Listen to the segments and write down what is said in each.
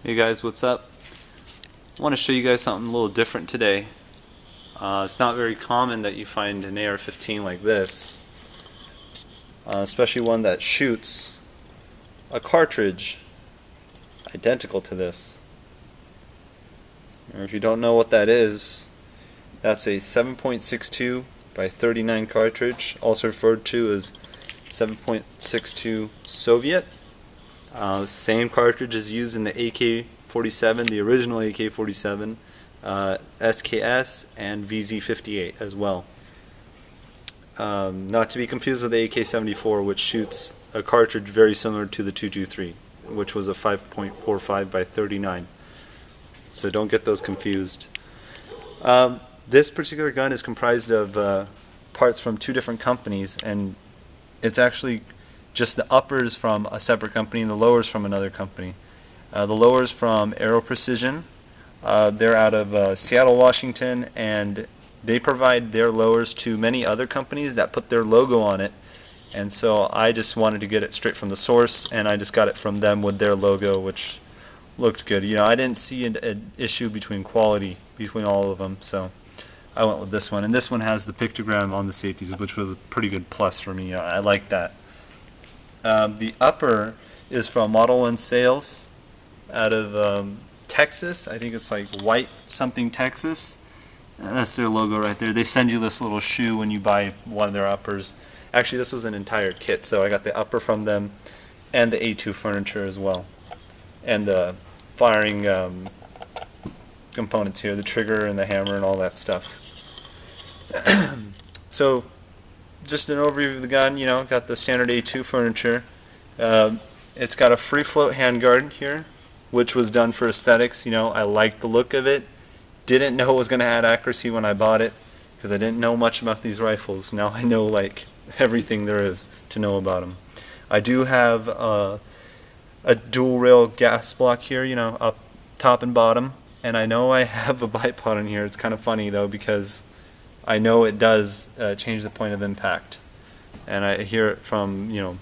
Hey guys, what's up? I want to show you guys something a little different today. It's not very common that you find an AR-15 like this, especially one that shoots a cartridge identical to this. Or if you don't know what that is, that's a 7.62 by 39 cartridge, also referred to as 7.62 Soviet. Same cartridge is used in the AK-47, the original AK-47, SKS, and VZ-58 as well. Not to be confused with the AK-74, which shoots a cartridge very similar to the 223, which was a 5.45 by 39. So don't get those confused. This particular gun is comprised of parts from two different companies, and it's actually just the uppers from a separate company and the lowers from another company. The lowers from Aero Precision. They're out of Seattle, Washington, and they provide their lowers to many other companies that put their logo on it. And so I just wanted to get it straight from the source, and I just got it from them with their logo, which looked good. You know, I didn't see an issue between quality between all of them, so I went with this one. And this one has the pictogram on the safeties, which was a pretty good plus for me. I like that. The upper is from Model 1 Sales out of Texas. I think it's like White something Texas. And that's their logo right there. They send you this little shoe when you buy one of their uppers. Actually, this was an entire kit, so I got the upper from them and the A2 furniture as well. And the firing components here, the trigger and the hammer and all that stuff. So just an overview of the gun. You know, got the standard A2 furniture. It's got a free float handguard here, which was done for aesthetics. You know, I liked the look of it. Didn't know it was going to add accuracy when I bought it, because I didn't know much about these rifles. Now I know like everything there is to know about them. I do have a dual rail gas block here, you know, up top and bottom, and I know I have a bipod in here. It's kind of funny though, because I know it does change the point of impact, and I hear it from, you know,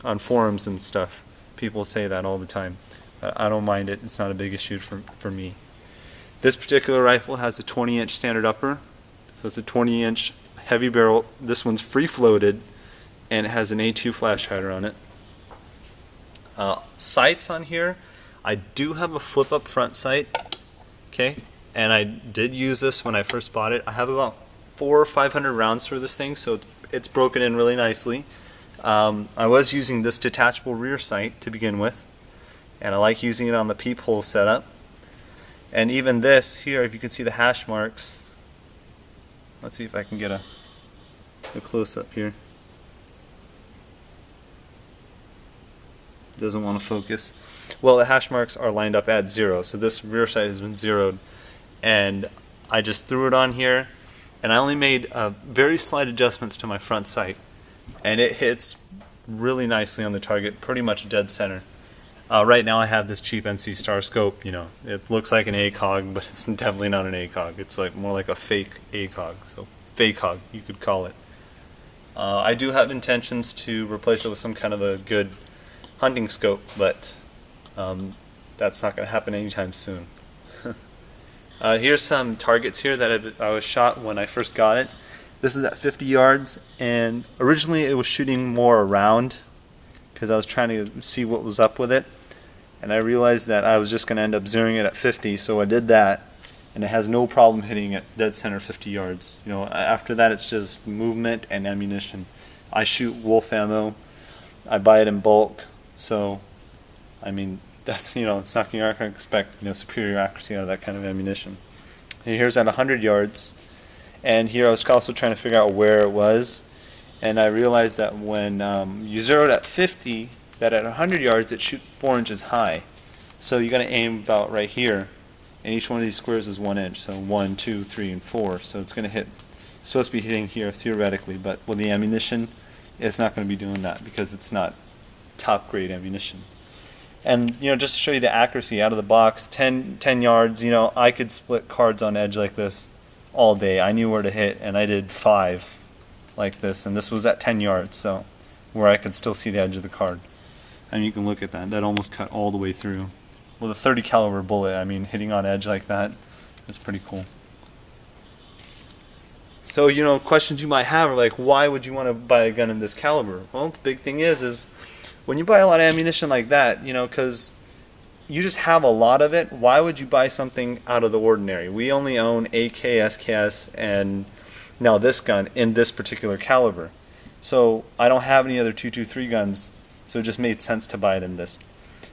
on forums and stuff. People say that all the time. I don't mind it. It's not a big issue for me. This particular rifle has a 20-inch standard upper, so it's a 20-inch heavy barrel. This one's free floated, and it has an A2 flash hider on it. Sights on here, I do have a flip-up front sight, okay, and I did use this when I first bought it. I have about 400 or 500 rounds through this thing, so it's broken in really nicely. I was using this detachable rear sight to begin with, and I like using it on the peephole setup. And even this here, if you can see the hash marks, let's see if I can get a close-up here. Doesn't want to focus. Well, the hash marks are lined up at 0, so this rear sight has been zeroed, and I just threw it on here, and I only made very slight adjustments to my front sight, and it hits really nicely on the target, pretty much dead center. Right now I have this cheap NC Star scope. You know, it looks like an ACOG, but it's definitely not an ACOG. It's like more like a fake ACOG, so FACOG you could call it. I do have intentions to replace it with some kind of a good hunting scope, but that's not going to happen anytime soon. Here's some targets here that I was shot when I first got it. This is at 50 yards, and originally it was shooting more around because I was trying to see what was up with it, and I realized that I was just going to end up zeroing it at 50, so I did that, and it has no problem hitting at dead center 50 yards. You know, after that it's just movement and ammunition. I shoot wolf ammo. I buy it in bulk, so I mean, that's, you know, it's not, you're not going to expect, you know, superior accuracy out of that kind of ammunition. And here's at 100 yards, and here I was also trying to figure out where it was, and I realized that when you zero it at 50, that at 100 yards it shoots 4 inches high. So you got to aim about right here, and each one of these squares is 1 inch, so 1, 2, 3, and 4. So it's going to hit, it's supposed to be hitting here theoretically, but with the ammunition, it's not going to be doing that because it's not top grade ammunition. And, you know, just to show you the accuracy out of the box, 10 yards, you know, I could split cards on edge like this all day. I knew where to hit, and I did 5 like this, and this was at 10 yards, so where I could still see the edge of the card. And you can look at that. That almost cut all the way through. with a 30 caliber bullet. I mean, hitting on edge like that is pretty cool. So, you know, questions you might have are like, why would you want to buy a gun in this caliber? Well, the big thing is when you buy a lot of ammunition like that, you know, because you just have a lot of it, why would you buy something out of the ordinary? We only own AK, SKS, and now this gun in this particular caliber. So I don't have any other 223 guns, so it just made sense to buy it in this.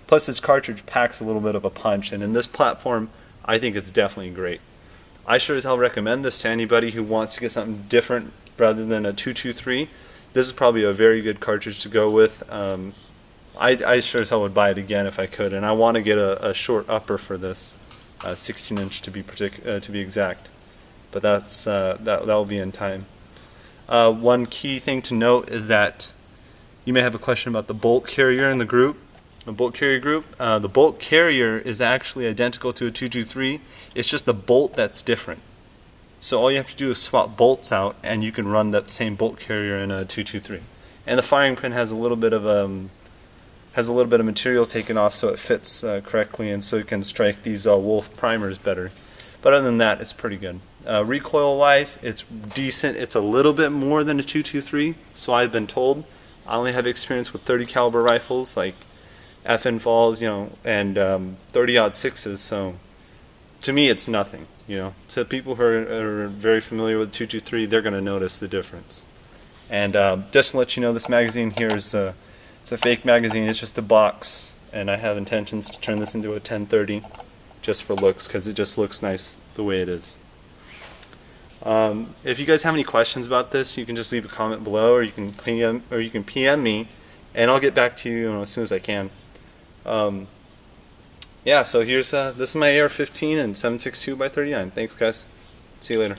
Plus, this cartridge packs a little bit of a punch, and in this platform, I think it's definitely great. I sure as hell recommend this to anybody who wants to get something different rather than a 223. This is probably a very good cartridge to go with. I sure as hell would buy it again if I could, and I want to get a short upper for this, 16-inch to be exact. But that will be in time. One key thing to note is that you may have a question about the bolt carrier in the group. The bolt carrier group. The bolt carrier is actually identical to a 223. It's just the bolt that's different. So all you have to do is swap bolts out, and you can run that same bolt carrier in a 223. And the firing pin has a little bit of material taken off, so it fits correctly, and so you can strike these Wolf primers better. But other than that, it's pretty good. Recoil-wise, it's decent. It's a little bit more than a 223, so I've been told. I only have experience with 30 caliber rifles, like FN Falls, you know, and 30-06s. So to me, it's nothing. You know, to people who are very familiar with 223, they're going to notice the difference. And just to let you know, this magazine here is it's a fake magazine. It's just a box, and I have intentions to turn this into a 1030 just for looks, because it just looks nice the way it is. If you guys have any questions about this, you can just leave a comment below, or you can PM me, and I'll get back to you, as soon as I can. Yeah, so here's this is my AR-15 and 7.62 by 39. Thanks, guys. See you later.